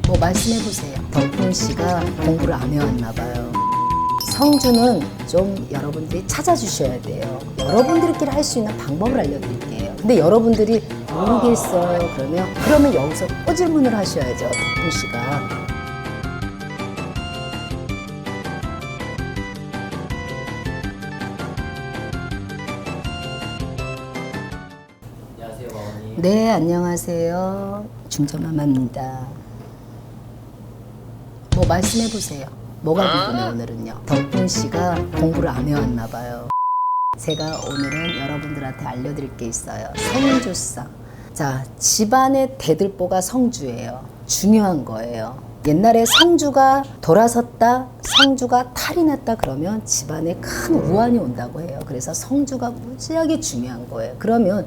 뭐 말씀해보세요. 덕분 씨가 공부를 안 해왔나 봐요. 성주는 좀 여러분들이 찾아주셔야 돼요. 여러분들끼리 할 수 있는 방법을 알려드릴게요. 근데 여러분들이 모르겠어요. 그러면 여기서 또 질문을 하셔야죠. 덕분 씨가. 안녕하세요, 어머니. 네, 안녕하세요. 중전마마입니다. 뭐 말씀해보세요. 뭐가 궁금해 오늘은요? 덕분 씨가 공부를 안 해왔나 봐요. 제가 오늘은 여러분들한테 알려드릴 게 있어요. 성주상. 자, 집안의 대들보가 성주예요. 중요한 거예요. 옛날에 성주가 돌아섰다, 성주가 탈이 났다 그러면 집안에 큰 우환이 온다고 해요. 그래서 성주가 무지하게 중요한 거예요. 그러면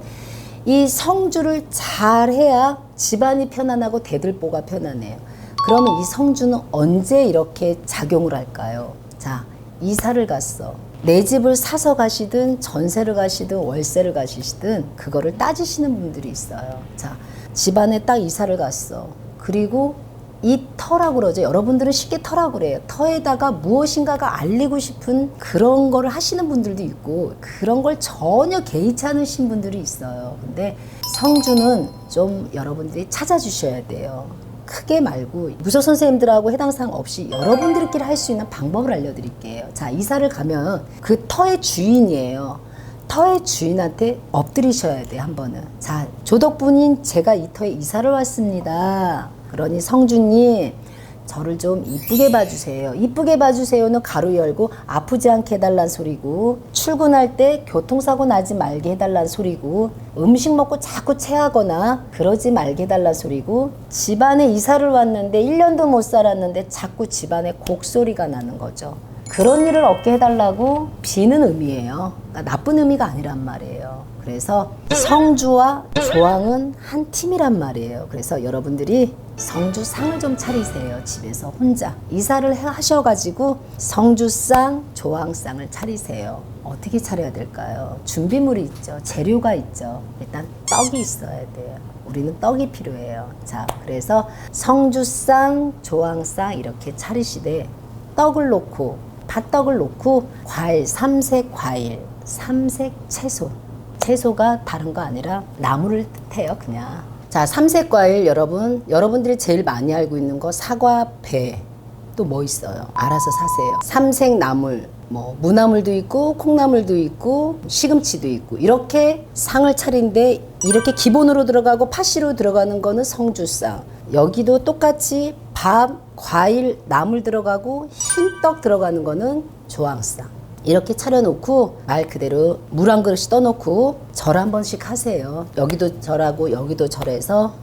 이 성주를 잘 해야 집안이 편안하고 대들보가 편안해요. 그러면 이 성주는 언제 이렇게 작용을 할까요? 자, 이사를 갔어. 내 집을 사서 가시든 전세를 가시든 월세를 가시든 그거를 따지시는 분들이 있어요. 자, 집안에 딱 이사를 갔어. 그리고 이 터라고 그러죠. 여러분들은 쉽게 터라고 그래요. 터에다가 무엇인가가 알리고 싶은 그런 거를 하시는 분들도 있고 그런 걸 전혀 개의치 않으신 분들이 있어요. 근데 성주는 좀 여러분들이 찾아주셔야 돼요. 크게 말고 부서 선생님들하고 해당 사항 없이 여러분들끼리 할 수 있는 방법을 알려드릴게요. 자, 이사를 가면 그 터의 주인이에요. 터의 주인한테 엎드리셔야 돼요, 한 번은. 자, 조덕분인 제가 이 터에 이사를 왔습니다. 그러니 성주님, 저를 좀 이쁘게 봐주세요. 이쁘게 봐주세요는 가로 열고 아프지 않게 해달란 소리고, 출근할 때 교통사고 나지 말게 해달란 소리고, 음식 먹고 자꾸 체하거나 그러지 말게 해달란 소리고, 집안에 이사를 왔는데 1년도 못 살았는데 자꾸 집안에 곡소리가 나는 거죠. 그런 일을 없게 해달라고 비는 의미예요. 그러니까 나쁜 의미가 아니란 말이에요. 그래서 성주와 조항은 한 팀이란 말이에요. 그래서 여러분들이 성주상을 좀 차리세요. 집에서 혼자 이사를 하셔가지고 성주상, 조항상을 차리세요. 어떻게 차려야 될까요? 준비물이 있죠. 재료가 있죠. 일단 떡이 있어야 돼요. 우리는 떡이 필요해요. 자, 그래서 성주상, 조항상 이렇게 차리시되 떡을 놓고 팥떡을 놓고 과일, 삼색 과일, 삼색 채소. 채소가 다른 거 아니라 나물을 뜻해요, 그냥. 자, 삼색 과일 여러분들이 제일 많이 알고 있는 거 사과, 배. 또 뭐 있어요? 알아서 사세요. 삼색 나물, 뭐 무나물도 있고 콩나물도 있고 시금치도 있고 이렇게 상을 차린데 이렇게 기본으로 들어가고 파시로 들어가는 거는 성주상. 여기도 똑같이 밥, 과일, 나물 들어가고 흰떡 들어가는 거는 조항상. 이렇게 차려놓고 말 그대로 물 한 그릇 떠놓고 절 한 번씩 하세요. 여기도 절하고 여기도 절해서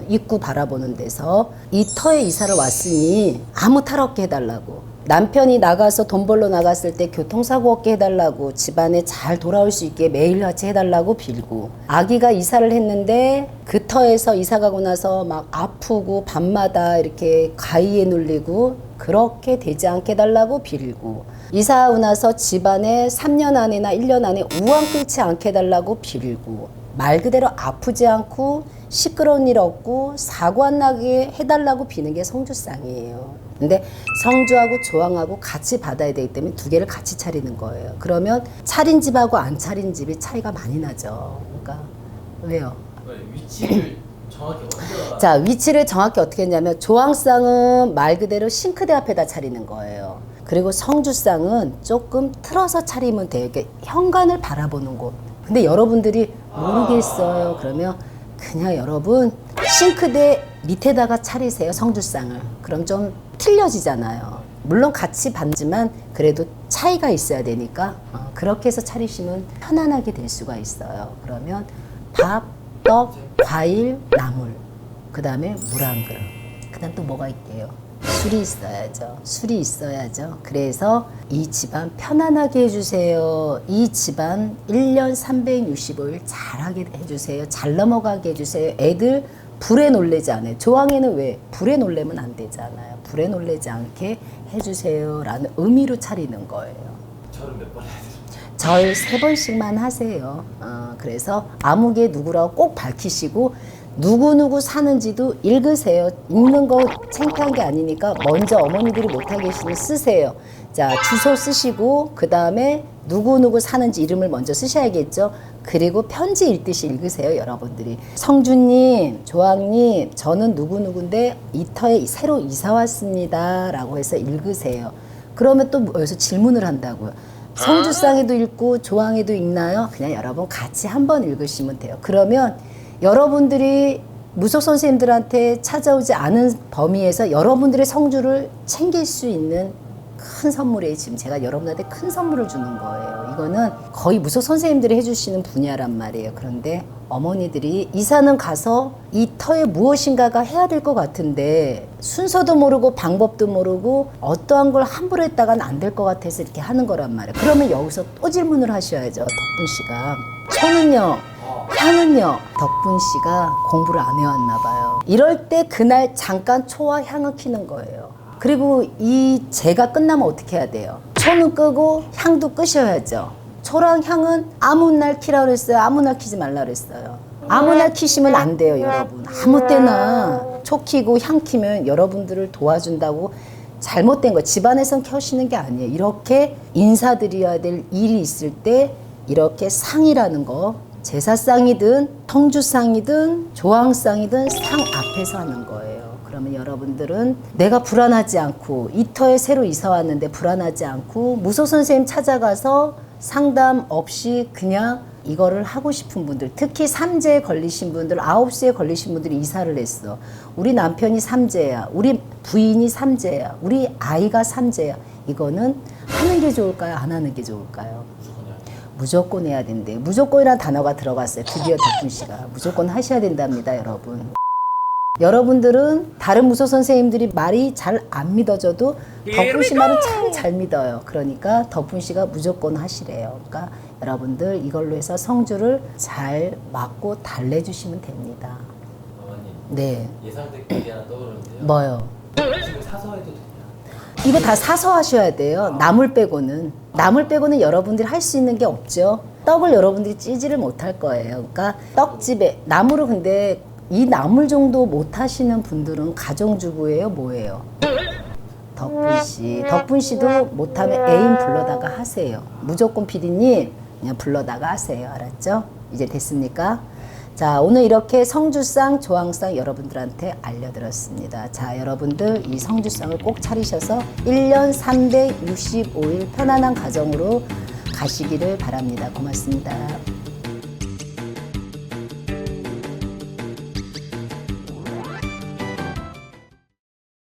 입구 바라보는 데서 이 터에 이사를 왔으니 아무 탈 없게 해달라고. 남편이 나가서 돈 벌러 나갔을 때 교통사고 없게 해달라고, 집안에 잘 돌아올 수 있게 매일같이 해달라고 빌고, 아기가 이사를 했는데 그 터에서 이사 가고 나서 막 아프고 밤마다 이렇게 가위에 눌리고 그렇게 되지 않게 해달라고 빌고, 이사하고 나서 집안에 3년 안에나 1년 안에 우환 끓지 않게 해달라고 빌고, 말 그대로 아프지 않고 시끄러운 일 없고 사고 안 나게 해달라고 비는 게 성주상이에요. 근데 성주하고 조항하고 같이 받아야 되기 때문에 두 개를 같이 차리는 거예요. 그러면 차린 집하고 안 차린 집이 차이가 많이 나죠. 그러니까 왜요? 위치를 정확히 어디다가? 자, 위치를 정확히 어떻게 했냐면 조항상은 말 그대로 싱크대 앞에다 차리는 거예요. 그리고 성주상은 조금 틀어서 차리면 돼요. 이렇게 현관을 바라보는 곳. 근데 여러분들이 모르겠어요. 그러면 그냥 여러분 싱크대 밑에다가 차리세요. 성주상을. 그럼 좀 틀려지잖아요. 물론 같이 받지만 그래도 차이가 있어야 되니까 그렇게 해서 차리시면 편안하게 될 수가 있어요. 그러면 밥, 떡, 과일, 나물, 그 다음에 물 한 그릇. 그 다음 또 뭐가 있게요? 술이 있어야죠. 술이 있어야죠. 그래서 이 집안 편안하게 해주세요. 이 집안 1년 365일 잘하게 해주세요. 잘 넘어가게 해주세요. 애들 불에 놀래지 않아요. 조항에는 왜? 불에 놀래면 안 되잖아요. 불에 놀래지 않게 해주세요 라는 의미로 차리는 거예요. 절은 몇 번 해야 돼요? 절 3번씩만 하세요. 그래서 아무개 누구라고 꼭 밝히시고 누구누구 사는지도 읽으세요. 읽는 거 창피한 게 아니니까 먼저 어머니들이 못하고 계시는 쓰세요. 자, 주소 쓰시고 그 다음에 누구누구 사는지 이름을 먼저 쓰셔야겠죠. 그리고 편지 읽듯이 읽으세요, 여러분들이. 성주님, 조항님, 저는 누구누구인데 이 터에 새로 이사 왔습니다 라고 해서 읽으세요. 그러면 또 여기서 질문을 한다고요. 성주상에도 읽고 조항에도 읽나요? 그냥 여러분 같이 한번 읽으시면 돼요. 그러면 여러분들이 무속 선생님들한테 찾아오지 않은 범위에서 여러분들의 성주를 챙길 수 있는 큰 선물이에요. 지금 제가 여러분한테 큰 선물을 주는 거예요. 이거는 거의 무속 선생님들이 해주시는 분야란 말이에요. 그런데 어머니들이 이사는 가서 이 터에 무엇인가가 해야 될 것 같은데 순서도 모르고 방법도 모르고 어떠한 걸 함부로 했다가는 안 될 것 같아서 이렇게 하는 거란 말이에요. 그러면 여기서 또 질문을 하셔야죠. 덕분 씨가. 초는요? 향은요? 덕분 씨가 공부를 안 해왔나 봐요. 이럴 때 그날 잠깐 초와 향을 켜는 거예요. 그리고 이 재가 끝나면 어떻게 해야 돼요? 초는 끄고 향도 끄셔야죠. 초랑 향은 아무 날 키라고 그랬어요? 아무 날 키지 말라 그랬어요? 아무 날 키시면 안 돼요, 여러분. 아무 때나 초 키고 향 키면 여러분들을 도와준다고 잘못된 거. 집안에선 켜시는 게 아니에요. 이렇게 인사드려야 될 일이 있을 때 이렇게 상이라는 거, 제사상이든 성주상이든 조항상이든 상 앞에서 하는 거예요. 그러면 여러분들은 내가 불안하지 않고 이 터에 새로 이사 왔는데 불안하지 않고 무속 선생님 찾아가서 상담 없이 그냥 이거를 하고 싶은 분들, 특히 삼재에 걸리신 분들, 9시에 걸리신 분들이 이사를 했어. 우리 남편이 삼재야, 우리 부인이 삼재야, 우리 아이가 삼재야. 이거는 하는 게 좋을까요? 안 하는 게 좋을까요? 무조건 해야 된대요. 무조건이라는 단어가 들어갔어요. 드디어 덕분 씨가. 무조건 하셔야 된답니다, 여러분. 여러분들은 다른 무속 선생님들이 말이 잘 안 믿어져도 덕분 씨 말은 참 잘 믿어요. 그러니까 덕분 씨가 무조건 하시래요. 그러니까 여러분들 이걸로 해서 성주를 잘 맞고 달래주시면 됩니다. 어머님. 네. 예상된 게 하나 떠오르는데요. 뭐요? 지금 사서 해도 되냐? 이거 다 사서 하셔야 돼요. 나물 빼고는. 나물 빼고는 여러분들이 할 수 있는 게 없죠. 떡을 여러분들이 찌지를 못할 거예요. 그러니까 떡집에 나물을 근데 이 나물 정도 못 하시는 분들은 가정주부예요, 뭐예요? 덕분 씨. 덕분 씨도 못하면 애인 불러다가 하세요. 무조건 피디님 그냥 불러다가 하세요. 알았죠? 이제 됐습니까? 자, 오늘 이렇게 성주상, 조항상 여러분들한테 알려드렸습니다. 자, 여러분들 이 성주상을 꼭 차리셔서 1년 365일 편안한 가정으로 가시기를 바랍니다. 고맙습니다.